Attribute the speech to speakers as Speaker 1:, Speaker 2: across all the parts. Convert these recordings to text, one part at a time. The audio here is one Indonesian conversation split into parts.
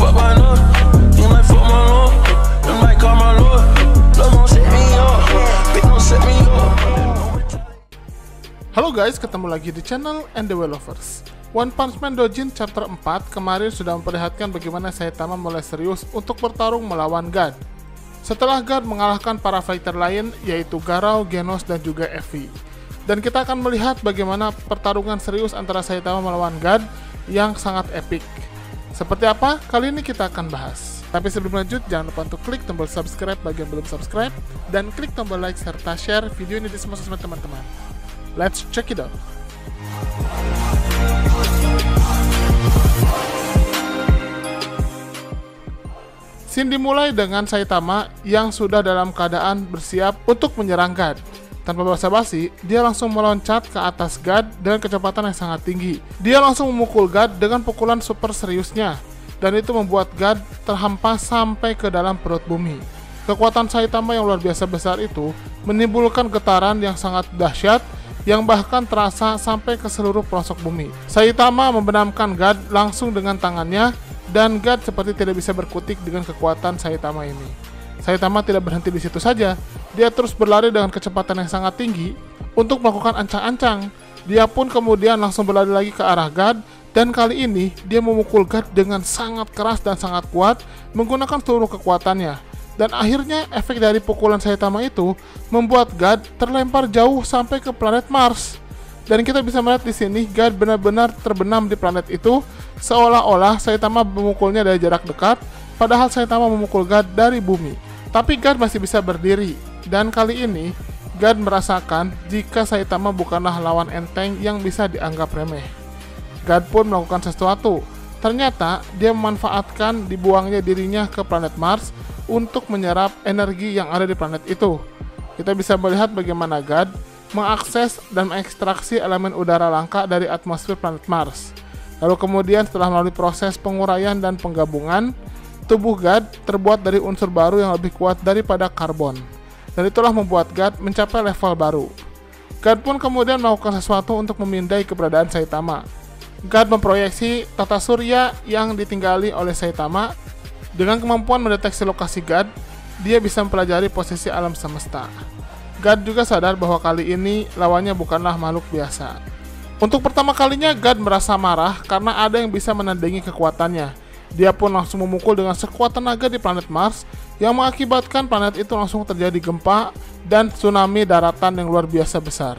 Speaker 1: fuck my love. You might fuck my love. You might call my love. Love gon' set me up. Bitch gon' set me up.
Speaker 2: Halo guys, ketemu lagi di channel NDW Lovers. One Punch Man Dojin chapter 4 kemarin sudah memperlihatkan bagaimana Saitama mulai serius untuk bertarung melawan God. Setelah God mengalahkan para fighter lain yaitu Garou, Genos, dan juga Evi. Dan kita akan melihat bagaimana pertarungan serius antara Saitama melawan God yang sangat epic. Seperti apa? Kali ini kita akan bahas. Tapi sebelum lanjut, jangan lupa untuk klik tombol subscribe bagi yang belum subscribe, dan klik tombol like serta share video ini di semua sosmed teman-teman. Let's check it out. Scene dimulai dengan Saitama yang sudah dalam keadaan bersiap untuk menyerang God. Tanpa basa-basi, dia langsung meloncat ke atas God dengan kecepatan yang sangat tinggi. Dia langsung memukul God dengan pukulan super seriusnya, dan itu membuat God terhempas sampai ke dalam perut bumi. Kekuatan Saitama yang luar biasa besar itu menimbulkan getaran yang sangat dahsyat yang bahkan terasa sampai ke seluruh pelosok bumi. Saitama membenamkan God langsung dengan tangannya, dan God seperti tidak bisa berkutik dengan kekuatan Saitama ini. Saitama tidak berhenti di situ saja, dia terus berlari dengan kecepatan yang sangat tinggi untuk melakukan ancang-ancang. Dia pun kemudian langsung berlari lagi ke arah God, dan kali ini dia memukul God dengan sangat keras dan sangat kuat menggunakan seluruh kekuatannya. Dan akhirnya efek dari pukulan Saitama itu membuat God terlempar jauh sampai ke planet Mars. Dan kita bisa melihat di sini God benar-benar terbenam di planet itu, seolah-olah Saitama memukulnya dari jarak dekat, padahal Saitama memukul God dari bumi. Tapi God masih bisa berdiri, dan kali ini God merasakan jika Saitama bukanlah lawan enteng yang bisa dianggap remeh. God pun melakukan sesuatu. Ternyata dia memanfaatkan dibuangnya dirinya ke planet Mars untuk menyerap energi yang ada di planet itu. Kita bisa melihat bagaimana God mengakses dan mengekstraksi elemen udara langka dari atmosfer planet Mars. Lalu kemudian setelah melalui proses penguraian dan penggabungan, tubuh God terbuat dari unsur baru yang lebih kuat daripada karbon. Dan itulah membuat God mencapai level baru. God pun kemudian melakukan sesuatu untuk memindai keberadaan Saitama. God memproyeksi tata surya yang ditinggali oleh Saitama. Dengan kemampuan mendeteksi lokasi God, dia bisa mempelajari posisi alam semesta. God juga sadar bahwa kali ini lawannya bukanlah makhluk biasa. Untuk pertama kalinya God merasa marah karena ada yang bisa menandingi kekuatannya. Dia pun langsung memukul dengan sekuat tenaga di planet Mars yang mengakibatkan planet itu langsung terjadi gempa dan tsunami daratan yang luar biasa besar.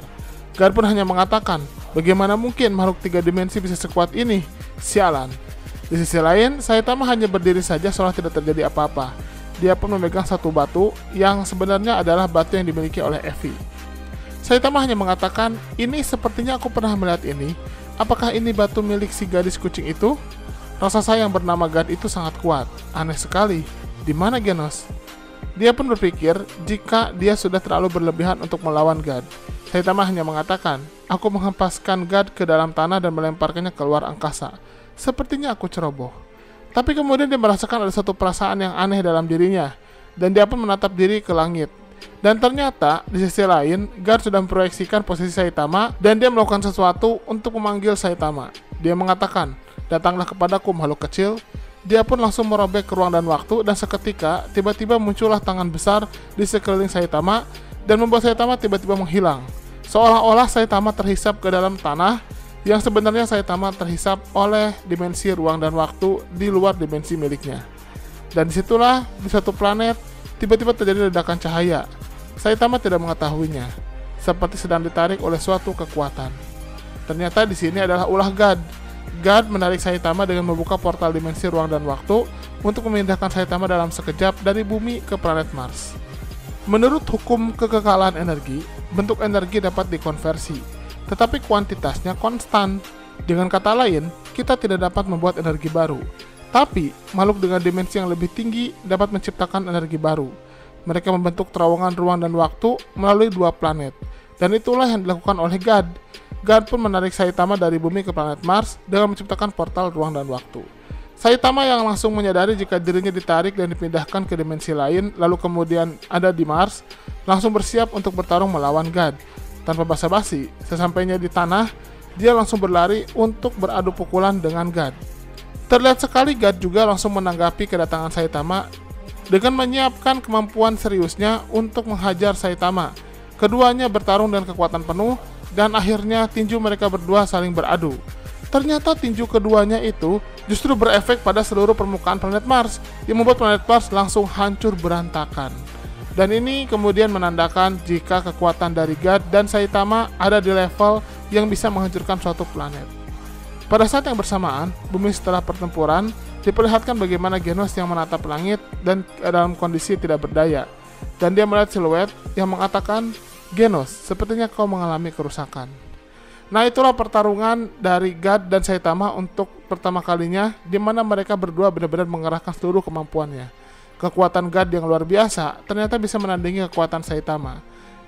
Speaker 2: God pun hanya mengatakan, bagaimana mungkin makhluk 3 dimensi bisa sekuat ini? Sialan. Di sisi lain, Saitama hanya berdiri saja seolah tidak terjadi apa-apa. Dia pun memegang satu batu yang sebenarnya adalah batu yang dimiliki oleh Evi. Saitama hanya mengatakan, ini sepertinya aku pernah melihat ini. Apakah ini batu milik si gadis kucing itu? Raksasa yang bernama God itu sangat kuat. Aneh sekali. Di mana Genos? Dia pun berpikir jika dia sudah terlalu berlebihan untuk melawan God. Saitama hanya mengatakan, aku menghempaskan God ke dalam tanah dan melemparkannya keluar angkasa. Sepertinya aku ceroboh. Tapi kemudian dia merasakan ada satu perasaan yang aneh dalam dirinya, dan dia pun menatap diri ke langit. Dan ternyata di sisi lain, God sudah memproyeksikan posisi Saitama, dan dia melakukan sesuatu untuk memanggil Saitama. Dia mengatakan, datanglah kepadaku makhluk kecil. Dia pun langsung merobek ke ruang dan waktu, dan seketika tiba-tiba muncullah tangan besar di sekeliling Saitama dan membuat Saitama tiba-tiba menghilang. Seolah-olah Saitama terhisap ke dalam tanah, yang sebenarnya Saitama terhisap oleh dimensi ruang dan waktu di luar dimensi miliknya. Dan disitulah di suatu planet tiba-tiba terjadi ledakan cahaya. Saitama tidak mengetahuinya, seperti sedang ditarik oleh suatu kekuatan. Ternyata di sini adalah ulah God. God menarik Saitama dengan membuka portal dimensi ruang dan waktu untuk memindahkan Saitama dalam sekejap dari bumi ke planet Mars. Menurut hukum kekekalan energi, bentuk energi dapat dikonversi, tetapi kuantitasnya konstan. Dengan kata lain, kita tidak dapat membuat energi baru. Tapi, makhluk dengan dimensi yang lebih tinggi dapat menciptakan energi baru. Mereka membentuk terowongan ruang dan waktu melalui 2 planet. Dan itulah yang dilakukan oleh God. God pun menarik Saitama dari bumi ke planet Mars dengan menciptakan portal ruang dan waktu. Saitama yang langsung menyadari jika dirinya ditarik dan dipindahkan ke dimensi lain, lalu kemudian ada di Mars, langsung bersiap untuk bertarung melawan God. Tanpa basa-basi, sesampainya di tanah, dia langsung berlari untuk beradu pukulan dengan God. Terlihat sekali God juga langsung menanggapi kedatangan Saitama dengan menyiapkan kemampuan seriusnya untuk menghajar Saitama. Keduanya bertarung dengan kekuatan penuh dan akhirnya tinju mereka berdua saling beradu. Ternyata tinju keduanya itu justru berefek pada seluruh permukaan planet Mars yang membuat planet Mars langsung hancur berantakan. Dan ini kemudian menandakan jika kekuatan dari God dan Saitama ada di level yang bisa menghancurkan suatu planet. Pada saat yang bersamaan, bumi setelah pertempuran diperlihatkan bagaimana Genos yang menatap langit dan dalam kondisi tidak berdaya. Dan dia melihat siluet yang mengatakan, "Genos, sepertinya kau mengalami kerusakan." Nah, itulah pertarungan dari God dan Saitama untuk pertama kalinya, di mana mereka berdua benar-benar mengerahkan seluruh kemampuannya. Kekuatan God yang luar biasa ternyata bisa menandingi kekuatan Saitama.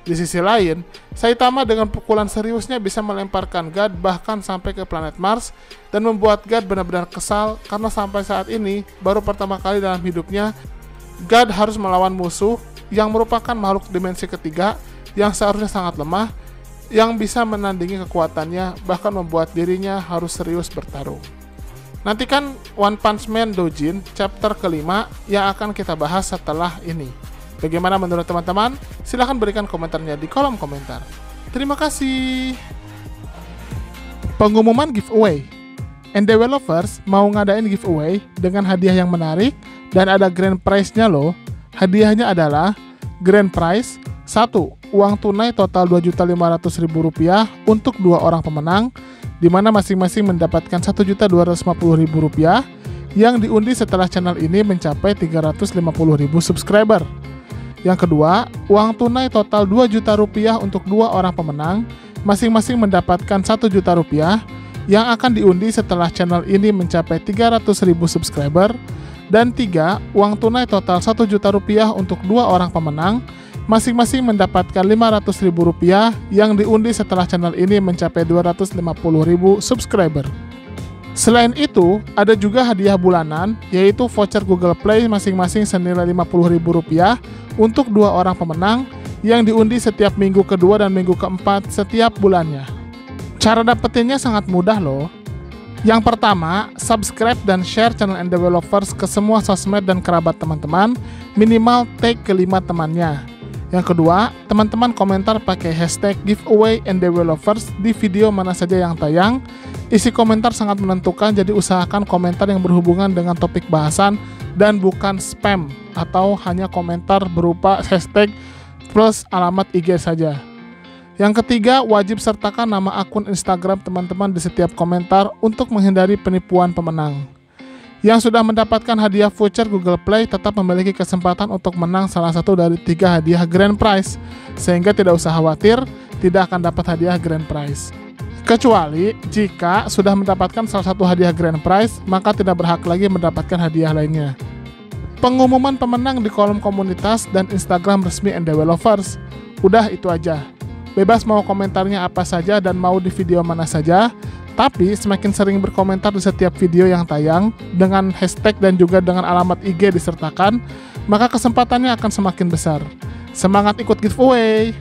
Speaker 2: Di sisi lain, Saitama dengan pukulan seriusnya bisa melemparkan God bahkan sampai ke planet Mars dan membuat God benar-benar kesal karena sampai saat ini baru pertama kali dalam hidupnya God harus melawan musuh yang merupakan makhluk dimensi ketiga yang seharusnya sangat lemah, yang bisa menandingi kekuatannya bahkan membuat dirinya harus serius bertarung. Nantikan One Punch Man Dojin chapter kelima yang akan kita bahas setelah ini. Bagaimana menurut teman-teman? Silahkan berikan komentarnya di kolom komentar. Terima kasih. Pengumuman giveaway. Endewelovers mau ngadain giveaway dengan hadiah yang menarik dan ada grand prize-nya loh. Hadiahnya adalah grand prize 1. Uang tunai total Rp2.500.000 untuk 2 orang pemenang, di mana masing-masing mendapatkan Rp1.250.000 yang diundi setelah channel ini mencapai 350.000 subscriber. Yang kedua, uang tunai total Rp2 juta untuk 2 orang pemenang, masing-masing mendapatkan Rp1 juta yang akan diundi setelah channel ini mencapai 300.000 subscriber. Dan 3, uang tunai total Rp1 juta untuk 2 orang pemenang, masing-masing mendapatkan Rp500.000 yang diundi setelah channel ini mencapai 250.000 subscriber. Selain itu, ada juga hadiah bulanan, yaitu voucher Google Play masing-masing senilai Rp50.000 untuk 2 orang pemenang yang diundi setiap minggu kedua dan minggu keempat setiap bulannya. Cara dapetinnya sangat mudah loh. Yang pertama, subscribe dan share channel Endewelovers ke semua sosmed dan kerabat teman-teman, minimal tag ke 5 temannya. Yang kedua, teman-teman komentar pakai hashtag giveaway Endewelovers di video mana saja yang tayang. Isi komentar sangat menentukan, jadi usahakan komentar yang berhubungan dengan topik bahasan dan bukan spam atau hanya komentar berupa hashtag plus alamat IG saja. Yang ketiga, wajib sertakan nama akun Instagram teman-teman di setiap komentar untuk menghindari penipuan pemenang. Yang sudah mendapatkan hadiah voucher Google Play tetap memiliki kesempatan untuk menang salah satu dari 3 hadiah grand prize, sehingga tidak usah khawatir tidak akan dapat hadiah grand prize. Kecuali jika sudah mendapatkan salah satu hadiah grand prize, maka tidak berhak lagi mendapatkan hadiah lainnya. Pengumuman pemenang di kolom komunitas dan Instagram resmi Endewelovers. Udah itu aja. Bebas mau komentarnya apa saja dan mau di video mana saja, tapi semakin sering berkomentar di setiap video yang tayang dengan hashtag dan juga dengan alamat IG disertakan, maka kesempatannya akan semakin besar. Semangat ikut giveaway!